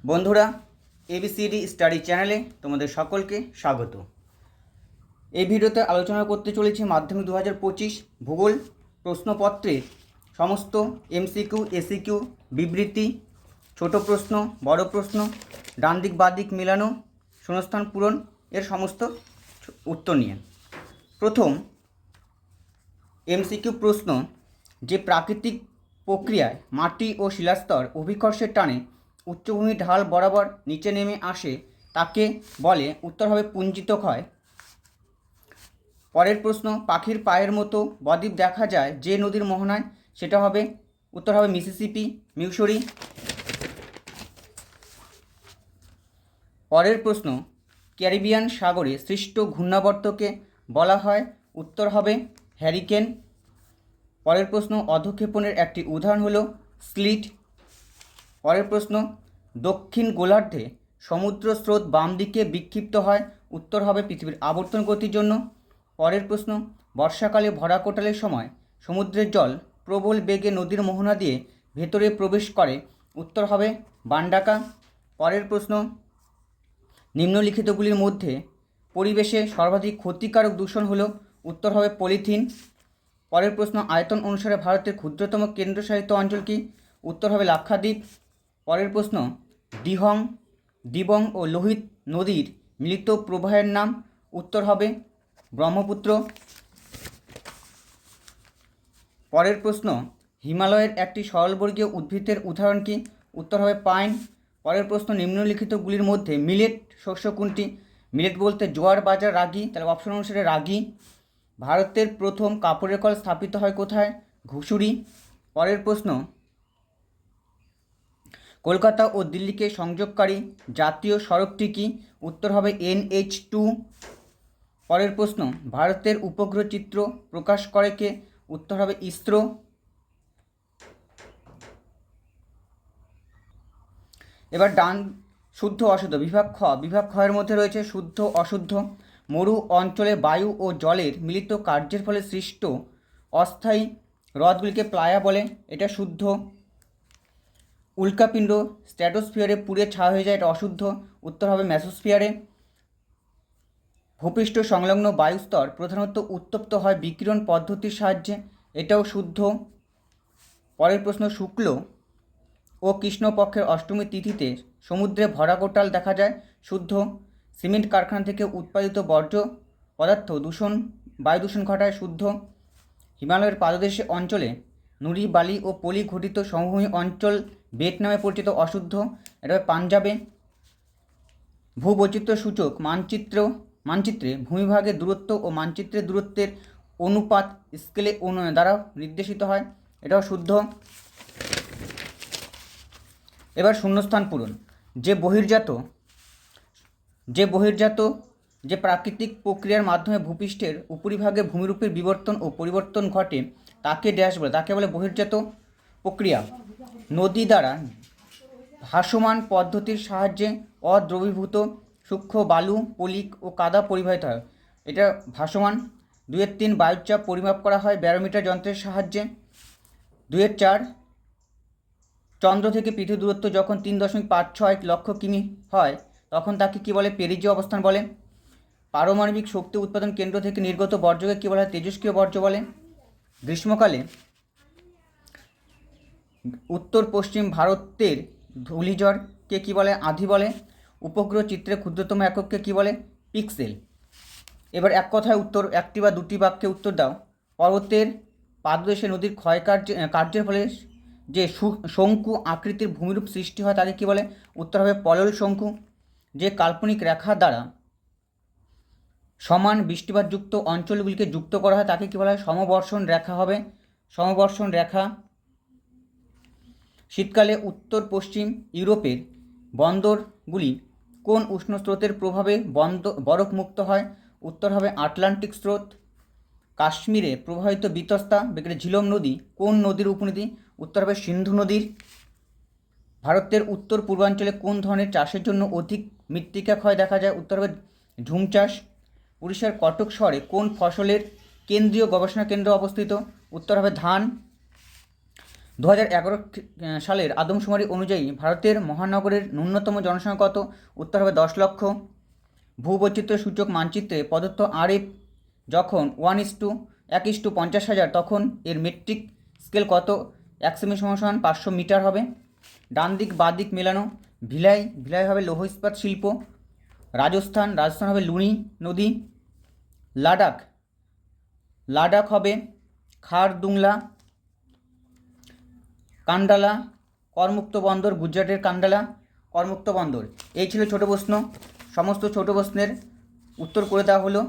বন্ধুরা, ABCD study চ্যানেলে তোমাদের সকলকে স্বাগত। এই ভিডিওতে আলোচনা করতে চলেছি মাধ্যমিক 2025 ভূগোল প্রশ্নপত্রের সমস্ত এমসিকিউ, এসিকিউ, বিবৃতি, ছোট প্রশ্ন, বড় প্রশ্ন, ডান দিক বাঁ দিক মেলানো, শূন্যস্থান পূরণ এর সমস্ত উত্তর নিয়ে। প্রথম এমসিকিউ প্রশ্ন, যে প্রাকৃতিক প্রক্রিয়ায় মাটি ও শিলাস্তর অভিকর্ষের টানে উচ্চভূমির ঢাল বরাবর নিচে নেমে আসে তাকে বলে? উত্তর হবে পুঞ্জিত ক্ষয়। পরের প্রশ্ন, পাখির পায়ের মতো বদ্বীপ দেখা যায় যে নদীর মোহনায়, সেটা হবে? উত্তর হবে মিসিসিপি, মিসৌরি। পরের প্রশ্ন, ক্যারিবিয়ান সাগরে সৃষ্ট ঘূর্ণাবর্তকে বলা হয়? উত্তর হবে হ্যারিকেন। পরের প্রশ্ন, অধঃক্ষেপণের একটি উদাহরণ হলো স্লিট। পরের প্রশ্ন, দক্ষিণ গোলার্ধে সমুদ্র স্রোত বাম দিকে বিক্ষিপ্ত হয়? উত্তর হবে পৃথিবীর আবর্তন গতির জন্য। পরের প্রশ্ন, বর্ষাকালে ভরা কোটালের সময় সমুদ্রের জল প্রবল বেগে নদীর মোহনা দিয়ে ভেতরে প্রবেশ করে? উত্তর হবে বান্ডাকা। পরের প্রশ্ন, নিম্নলিখিতগুলির মধ্যে পরিবেশে সর্বাধিক ক্ষতিকারক দূষণ হলো? উত্তর হবে পলিথিন। পরের প্রশ্ন, আয়তন অনুসারে ভারতের ক্ষুদ্রতম কেন্দ্রশাসিত অঞ্চল কি? উত্তর হবে লাক্ষাদ্বীপ। পরের প্রশ্ন, দিহং, দিবং ও লোহিত নদীর মিলিত প্রবাহের নাম? উত্তর হবে ব্রহ্মপুত্র। পরের প্রশ্ন, হিমালয়ের একটি সরলবর্গীয় উদ্ভিদের উদাহরণ কি? উত্তর হবে পাইন। পরের প্রশ্ন, নিম্নলিখিতগুলির মধ্যে মিলেট শস্য কোনটি? মিলেট বলতে জোয়ার, বাজরা, রাগি, তাহলে অপশন অনুসারে রাগি। ভারতের প্রথম কাপড়ের কল স্থাপিত হয় কোথায়? ঘুষুরি। পরের প্রশ্ন, কলকাতা ও দিল্লিকে সংযোগকারী জাতীয় সড়কটি কি? উত্তর হবে NH2। পরের প্রশ্ন, ভারতের উপগ্রহ চিত্র প্রকাশ করে কে? উত্তর হবে ইসরো। এবার ডান শুদ্ধ অশুদ্ধ বিভাগ খ। বিভাগ খ এর মধ্যে রয়েছে শুদ্ধ অশুদ্ধ। মরু অঞ্চলে বায়ু ও জলের মিলিত কার্যের ফলে সৃষ্ট অস্থায়ী হ্রদগুলিকে প্লায়া বলে, এটা শুদ্ধ। উল্কাপিণ্ড স্ট্র্যাটোস্ফিয়ারে পুড়ে ছায়া হয়ে যায়, এটা অশুদ্ধ। উত্তর হবে মেসোস্ফিয়ারে। ভূপৃষ্ঠ সংলগ্ন বায়ুস্তর প্রধানত উত্তপ্ত হয় বিকিরণ পদ্ধতির সাহায্যে, এটাও শুদ্ধ। পরের প্রশ্ন, শুক্ল ও কৃষ্ণপক্ষের অষ্টমী তিথিতে সমুদ্রে ভরা কোটাল দেখা যায়, শুদ্ধ। সিমেন্ট কারখানা থেকে উৎপাদিত বর্জ্য পদার্থ বায়ু দূষণ ঘটায়, শুদ্ধ। হিমালয়ের পাদদেশে অঞ্চলে নুড়ি, বালি ও পলি ঘটিত সমভূমি অঞ্চল বেট নামে পরিচিত, অশুদ্ধ। এটা হবে পাঞ্জাবে। ভূবৈচিত্র্য সূচক মানচিত্রে ভূমিভাগের দূরত্ব ও মানচিত্রের দূরত্বের অনুপাত স্কেলে দ্বারা নির্দেশিত হয়, এটাও শুদ্ধ। এবার শূন্যস্থান পূরণ। যে প্রাকৃতিক প্রক্রিয়ার মাধ্যমে ভূপৃষ্ঠের উপরিভাগে ভূমিরূপের বিবর্তন ও পরিবর্তন ঘটে তাকে ড্যাশ বলে? তাকে বলে বহির্জাত প্রক্রিয়া। নদী দ্বারা ভাসমান পদ্ধতির সাহায্যে অদ্রবীভূত সূক্ষ্ম বালু, পলি ও কাদা পরিবাহিত হয়, এটা ভাসমান। 2-3 বায়ুচাপ পরিমাপ করা হয় ব্যারোমিটার যন্ত্রের সাহায্যে। 2-4 চন্দ্র থেকে পৃথিবীর দূরত্ব যখন 3.56 লক্ষ কিমি হয় তখন তাকে কী বলে? পেরিজীয় অবস্থান বলে। পারমাণবিক শক্তি উৎপাদন কেন্দ্র থেকে নির্গত বর্জ্যকে কী বলা হয়? তেজস্ক্রিয় বর্জ্য বলে। গ্রীষ্মকালে উত্তর পশ্চিম ভারতের ধূলিঝড়কে কী বলে? আঁধি বলে। উপগ্রহ চিত্রে ক্ষুদ্রতম একককে কী বলে? পিক্সেল। এবার এক কথায় উত্তর, একটি বা দুটি বাক্যে উত্তর দাও। পর্বতের পাদদেশে নদীর কার্যের ফলে যে শঙ্কু আকৃতির ভূমিরূপ সৃষ্টি হয় তাকে কী বলে? উত্তর হবে পলল শঙ্কু। যে কাল্পনিক রেখা দ্বারা সমান বৃষ্টিপাতযুক্ত অঞ্চলগুলিকে যুক্ত করা হয় তাকে কী বলা হয়? সমবর্ষণ রেখা হবে, সমবর্ষণ রেখা। শীতকালে উত্তর পশ্চিম ইউরোপের বন্দরগুলি কোন উষ্ণ স্রোতের প্রভাবে বরফমুক্ত হয়? উত্তর হবে আটলান্টিক স্রোত। কাশ্মীরে প্রবাহিত বিতস্তা বেগের ঝিলম নদী কোন নদীর উপনদী? উত্তর হবে সিন্ধু নদীর। ভারতের উত্তর পূর্বাঞ্চলে কোন ধরনের চাষের জন্য অধিক মৃত্তিকা ক্ষয় দেখা যায়? উত্তর হবে ঝুম চাষ। উড়িষ্যার কটক শহরে কোন ফসলের কেন্দ্রীয় গবেষণা কেন্দ্র অবস্থিত? উত্তর হবে ধান। 2011 সালের আদমশুমারি অনুযায়ী ভারতের মহানগরের ন্যূনতম জনসংখ্যা কত? উত্তর হবে 10 লক্ষ। ভূবৈচিত্র্য সূচক মানচিত্রে প্রদত্ত RF যখন 1:50,000 তখন এর মেট্রিক স্কেল কত? 1 সেমি সমান 500 মিটার হবে। ডান দিক বাঁ দিক মেলানো। ভিলাই হবে লৌহ ইস্পাত শিল্প। রাজস্থান হবে লুনি নদী। লাদাখ হবে খারদুংলা। কান্ডালা করমুক্ত বন্দর, গুজরাটের কান্ডালা করমুক্ত বন্দর। এই ছিল ছোট প্রশ্ন। সমস্ত ছোট প্রশ্নের উত্তর করে দেওয়া হলো।